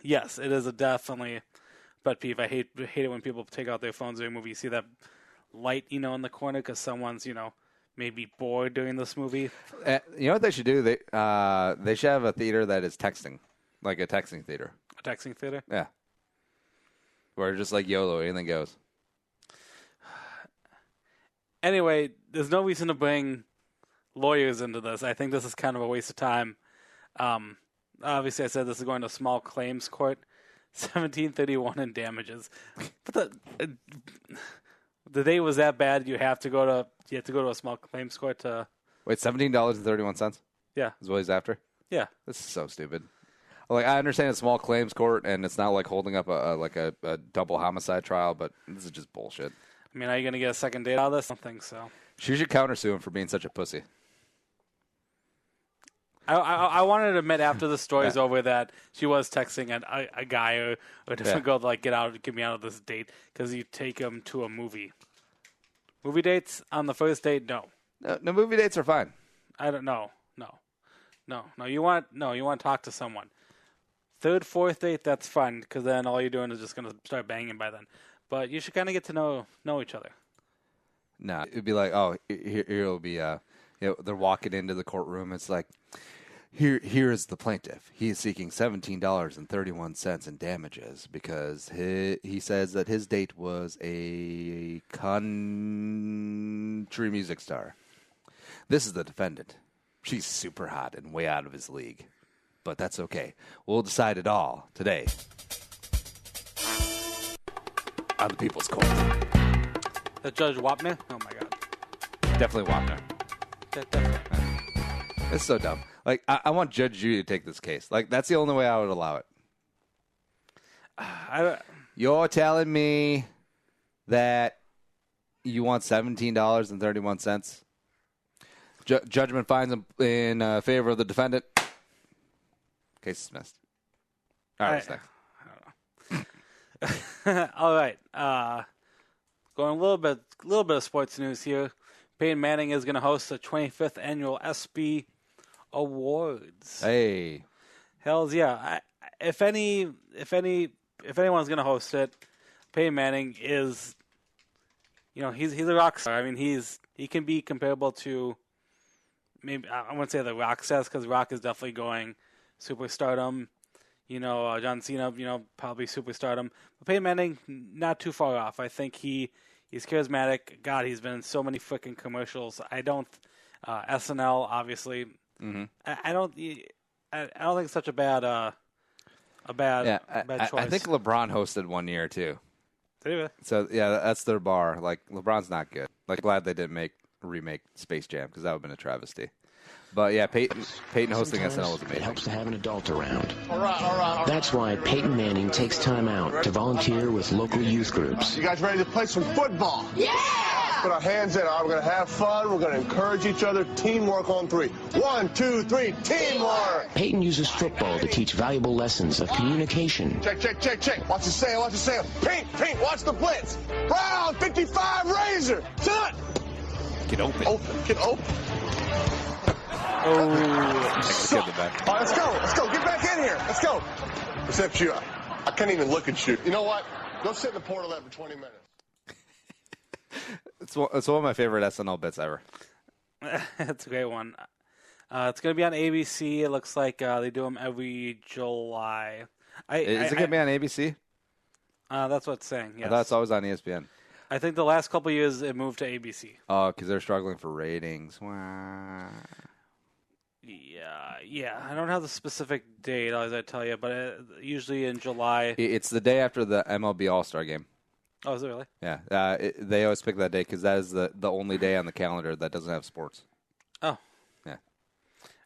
yes, it is a definitely pet peeve. I hate it when people take out their phones during a movie. You see that light, in the corner because someone's, maybe bored during this movie. You know what they should do? They should have a theater that is texting, like a texting theater. A texting theater? Yeah. Where just like YOLO, anything goes. Anyway, there's no reason to bring lawyers into this. I think this is kind of a waste of time. Obviously, I said this is going to small claims court. $17.31 in damages. But the date was that bad. You have to go to a small claims court to. Wait, $17.31. Yeah, is what he's after. Yeah, this is so stupid. Like, I understand it's small claims court, and it's not like holding up a double homicide trial, but this is just bullshit. I mean, are you going to get a second date out of this? I don't think so. She should countersue him for being such a pussy. I wanted to admit after the story's over that she was texting a guy or a different girl to, like, get me out of this date because you take him to a movie. Movie dates on the first date? No, movie dates are fine. I don't know. No. You want to talk to someone. Third, fourth date, that's fun because then all you're doing is just going to start banging by then. But you should kind of get to know each other. No, it'd be like, oh, here it'll be. They're walking into the courtroom. It's like, here is the plaintiff. He is seeking $17.31 in damages because he says that his date was a country music star. This is the defendant. She's super hot and way out of his league. But that's okay. We'll decide it all today on the People's Court. The Judge Wapner? Oh, my God. Definitely Wapner. Definitely. It's so dumb. Like, I want Judge Judy to take this case. Like, that's the only way I would allow it. You're telling me that you want $17.31? Judgment finds in favor of the defendant. Case dismissed. All right, what's next? All right. Going a little bit of sports news here. Peyton Manning is going to host the 25th annual ESPY Awards. Hey, hells yeah! If anyone's going to host it, Peyton Manning is. He's a rock star. I mean, he can be comparable to. Maybe I wouldn't say the Rock says because Rock is definitely going superstardom. John Cena, probably superstardom. But Peyton Manning, not too far off. I think he's charismatic. God, he's been in so many freaking commercials. I don't SNL obviously. Mm-hmm. I don't think it's such a bad choice. I think LeBron hosted one year too. Did he? So yeah, that's their bar. Like LeBron's not good. Like glad they didn't remake Space Jam because that would have been a travesty. But yeah, Peyton hosting SNL was amazing. It helps to have an adult around. All right. That's why Peyton Manning takes time out to volunteer with local youth groups. You guys ready to play some football? Yeah! Put our hands in. All right, we're going to have fun. We're going to encourage each other. Teamwork on three. 1, 2, 3. Teamwork! Peyton uses football to teach valuable lessons of communication. Check. Watch the sail. Pink, watch the blitz. Brown, 55, razor. Tut! Get open. Oh. All right, let's go. Get back in here. Let's go. Except you. I can't even look at you. You know what? Go sit in the portal for 20 minutes. It's one of my favorite SNL bits ever. It's a great one. It's going to be on ABC. It looks like they do them every July. Is it going to be on ABC? That's what it's saying, yes. I thought it's always on ESPN. I think the last couple of years it moved to ABC. Oh, because they're struggling for ratings. Wow. Yeah. I don't have the specific date, as I tell you, but usually in July. It's the day after the MLB All-Star game. Oh, is it really? Yeah. They always pick that day because that is the only day on the calendar that doesn't have sports. Oh. Yeah.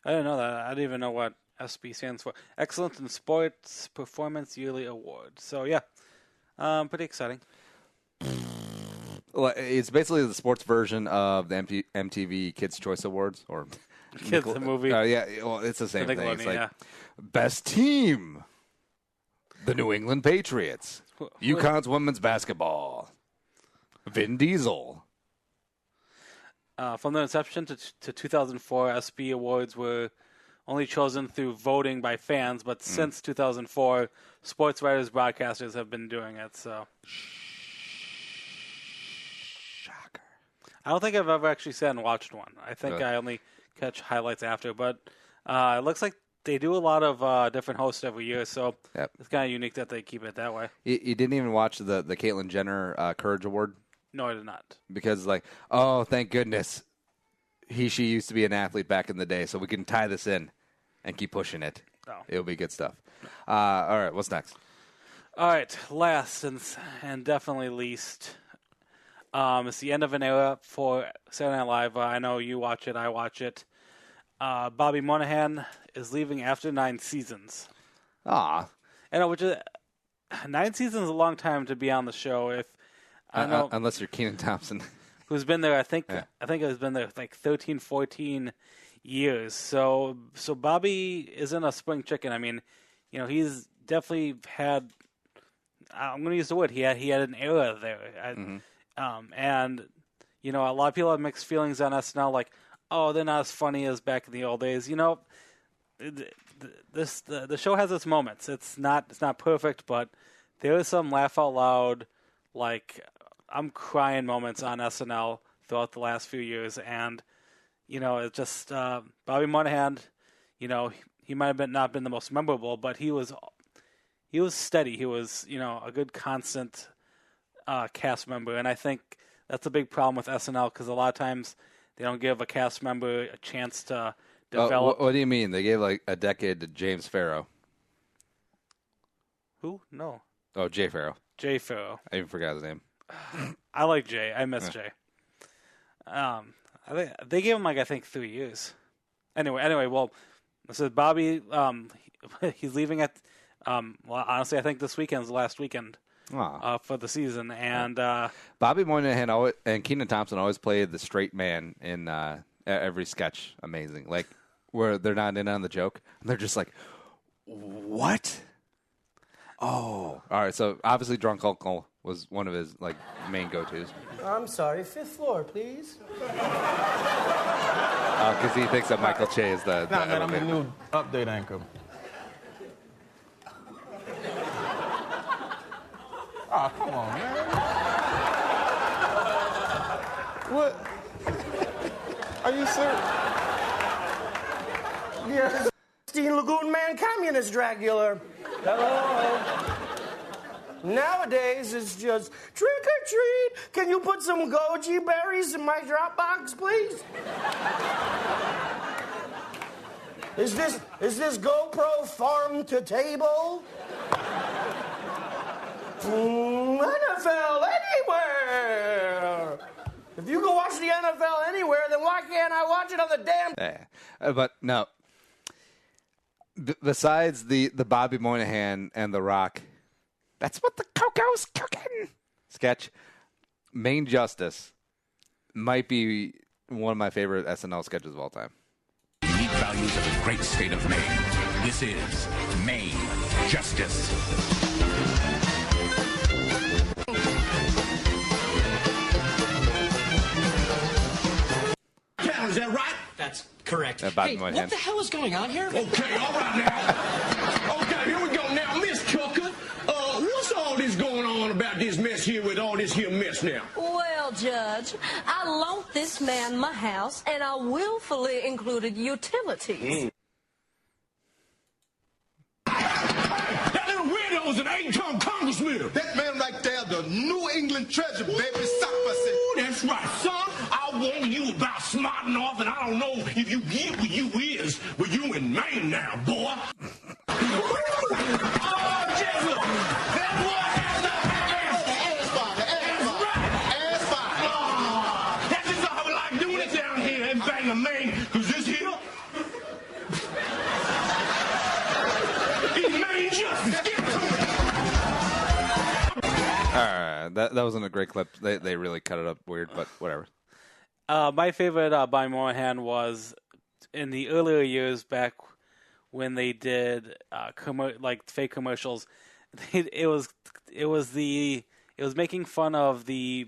I didn't know that. I didn't even know what SB stands for. Excellence in Sports Performance Yearly Award. So, yeah. Pretty exciting. Well, it's basically the sports version of the MTV Kids' Choice Awards, or Kids the movie. Yeah, well, it's the same thing. It's like best team, the New England Patriots, UConn's women's basketball, Vin Diesel. From their inception to 2004, SB Awards were only chosen through voting by fans, but since 2004, sports writers, broadcasters have been doing it. So. I don't think I've ever actually sat and watched one. I think I only catch highlights after. But it looks like they do a lot of different hosts every year, so it's kind of unique that they keep it that way. You didn't even watch the Caitlyn Jenner Courage Award? No, I did not. Because, thank goodness she used to be an athlete back in the day, so we can tie this in and keep pushing it. Oh. It'll be good stuff. All right, what's next? All right, last and definitely least. It's the end of an era for Saturday Night Live. I know you watch it. I watch it. Bobby Moynihan is leaving after 9 seasons. Ah, I know, which is 9 seasons is a long time to be on the show. If I know, unless you're Kenan Thompson, who's been there, I think it's been there like 13, 14 years. So Bobby isn't a spring chicken. I mean, he's definitely had. I'm going to use the word. He had an era there, and a lot of people have mixed feelings on SNL. Like, oh, they're not as funny as back in the old days. The show has its moments. It's not perfect, but there is some laugh out loud, like I'm crying moments on SNL throughout the last few years, and it's just Bobby Moynihan. He might have not been the most memorable, but he was steady. He was a good constant cast member, and I think that's a big problem with SNL because a lot of times they don't give a cast member a chance to develop. What do you mean? They gave like a decade to James Farrow. Who? No. Oh, Jay Farrow. Jay Farrow. I even forgot his name. I like Jay. I miss Jay. They gave him I think 3 years. Anyway, well, this is Bobby. He's leaving at. Honestly, I think this weekend's the last weekend for the season, and Bobby Moynihan and Kenan Thompson always played the straight man in every sketch. Amazing, like where they're not in on the joke, and they're just like, "What?" Oh, all right. So obviously, Drunk Uncle was one of his like main go-tos. I'm sorry, 5th floor, please. Because he thinks that Michael Che is the. Nah, man, I'm the new update anchor. Oh, come on, man. What? Are you serious? Yes. Steve Lagoon Man, Communist Dracula. Hello. Nowadays, it's just trick or treat. Can you put some goji berries in my Dropbox, please? Is this GoPro farm to table? NFL anywhere. If you can watch the NFL anywhere, then why can't I watch it on the damn? Yeah. But no. Besides the Bobby Moynihan and The Rock, that's what the Coco's cooking sketch. Main Justice might be one of my favorite SNL sketches of all time. Unique values of the great state of Maine. This is Maine Justice. Is that right? That's correct. Hey, what the hell is going on here? Okay, all right now. Okay, here we go now. Miss Tucker, what's all this going on about this mess here with all this here mess now? Well, Judge, I loaned this man my house, and I willfully included utilities. That little widow's an 8-ton congressman. That man right there, the New England treasure, baby. Ooh, that's right, son. I warned you about smart enough, and I don't know if you get what you is, but you in Maine now, boy. Oh, Jessup, that boy has the ass. That's just how we like doing it down here in Bangor, Maine, because this here is Maine Justice. Get to it. All right, that wasn't a great clip. They really cut it up weird, but whatever. My favorite Bobby Moynihan was in the earlier years back when they did fake commercials. It was making fun of the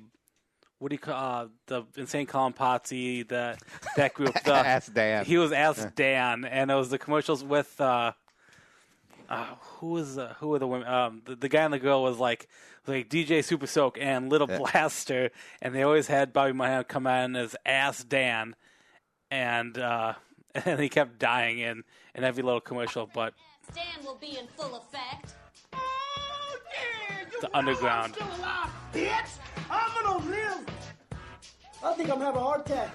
the Insane Colin Potsy, that group. Ask Dan. He was Ask Dan, and it was the commercials with who were the women? The guy and the girl was like DJ Super Soak and Little Blaster, and they always had Bobby Moynihan come in as Ass Dan, and he kept dying in every little commercial. But Dan will be in full effect. Oh, yeah, the underground. I'm still alive, bitch. I'm gonna live. I think I'm having a heart attack.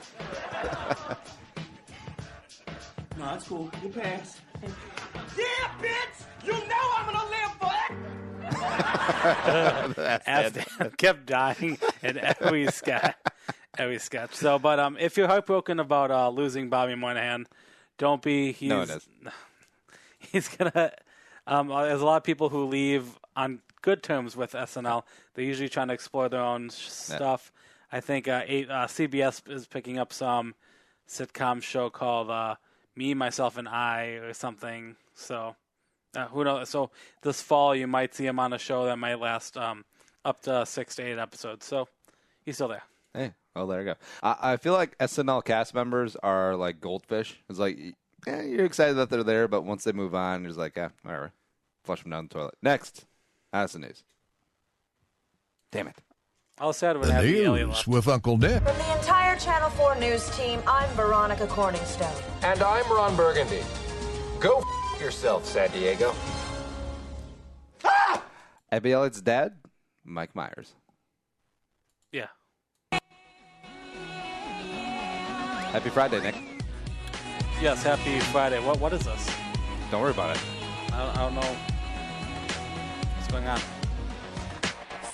No, that's cool. You pass. Yeah, bitch! You know I'm gonna live for it! As Dan kept dying in every sketch. So, but if you're heartbroken about losing Bobby Moynihan, don't be. No, it is. He's gonna. There's a lot of people who leave on good terms with SNL. They're usually trying to explore their own stuff. I think CBS is picking up some sitcom show called Me, Myself, and I or something. So who knows? So this fall you might see him on a show that might last up to 6 to 8 episodes. So he's still there. Hey, well, there you go. I feel like SNL cast members are like goldfish. It's like, you're excited that they're there, but once they move on, you're just like, whatever. Flush them down the toilet. Next. That's the news. Damn it. I was sad when The I had the alien news left. with Uncle Nick. From the entire Channel 4 news team, I'm Veronica Corningstone. And I'm Ron Burgundy. Go yourself, San Diego. Abby Elliott's dad, Mike Myers. Yeah. Happy Friday, Nick. Yes, happy Friday. What is this? Don't worry about it. I don't know what's going on.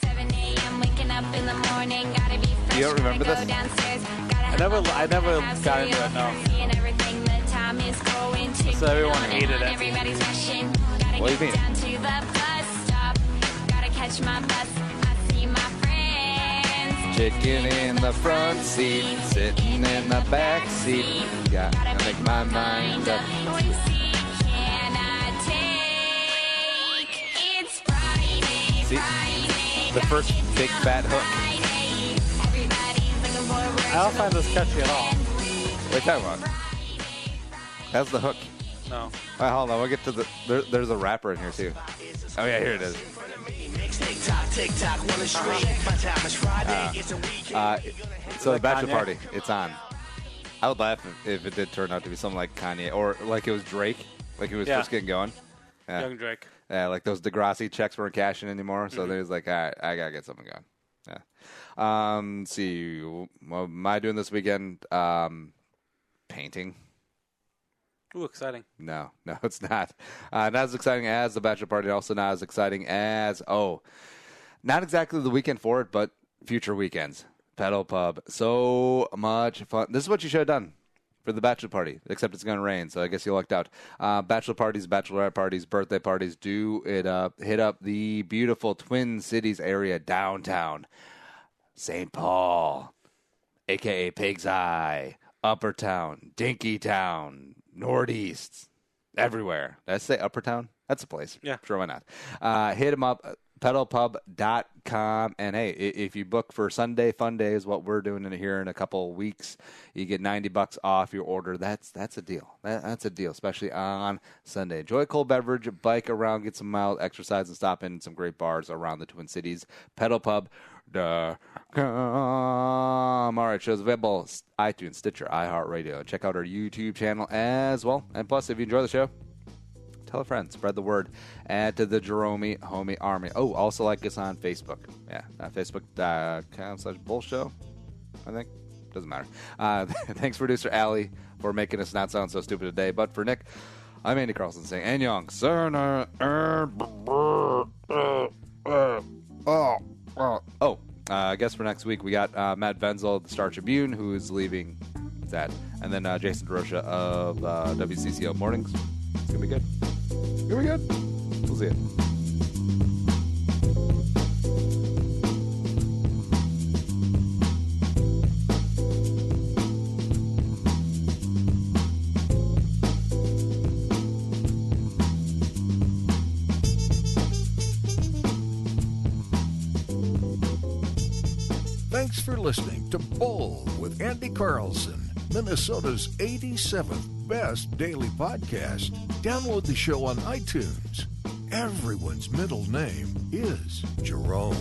7 a.m. waking up in the morning, gotta be fresh. You don't remember gotta this? go downstairs, I never got into it, no. and everything the time is going to So everyone hated it. everybody's rushing. Gotta What do you get mean? down to the bus stop. Gotta catch my bus. I see my friends. Chicken in the front seat, sitting in the back seat. Gotta make my mind up. We see, can I take? It's Friday, See? Friday. The first big fat hook. Everybody's looking forward I don't find this catchy at all. What are you talking about? That's the hook. No. All right, hold on. We'll get to the... there's a rapper in here, too. Oh, yeah, here it is. So the bachelor Kanye? party, it's on. I would laugh if it did turn out to be something like Kanye or like it was Drake, like he was Yeah. just getting going. Yeah. Young Drake. Yeah, like those Degrassi checks weren't cashing anymore, so they was like, all right, I gotta get something going. Yeah. Let's see, what am I doing this weekend? Painting. Ooh, exciting. No, it's not. Not as exciting as the bachelor party. Also, not as exciting as not exactly the weekend for it, but future weekends. Pedal Pub, so much fun. This is what you should have done for the bachelor party, except it's going to rain, so I guess you lucked out. Bachelor parties, bachelorette parties, birthday parties, do it up. Hit up the beautiful Twin Cities area downtown. St. Paul, a.k.a. Pig's Eye, Upper Town, Dinky Town, Northeast, everywhere. Did I say Upper Town? That's a place. Yeah. Sure, why not? Hit them up, pedalpub.com. And, hey, if you book for Sunday Fun Day is what we're doing here in a couple of weeks, you get $90 off your order. That's a deal. That's a deal, especially on Sunday. Enjoy a cold beverage, bike around, get some mild exercise, and stop in some great bars around the Twin Cities. Pedalpub.com. All right, shows available iTunes, Stitcher, iHeartRadio. Check out our YouTube channel as well. And plus, if you enjoy the show, tell a friend, spread the word. Add to the Jerome Homie Army. Oh, also like us on Facebook. Yeah, Facebook.com/bullshow, I think. Doesn't matter. Thanks, producer Allie, for making us not sound so stupid today. But for Nick, I'm Andy Carlson saying, and Young, I guess for next week we got Matt Venzel, the Star Tribune, who is leaving that, and then Jason DeRocha of WCCO Mornings. It's gonna be good. It's gonna be good. We'll see it. Thanks for listening to Bowl with Andy Carlson, Minnesota's 87th best daily podcast. Download the show on iTunes. Everyone's middle name is Jerome.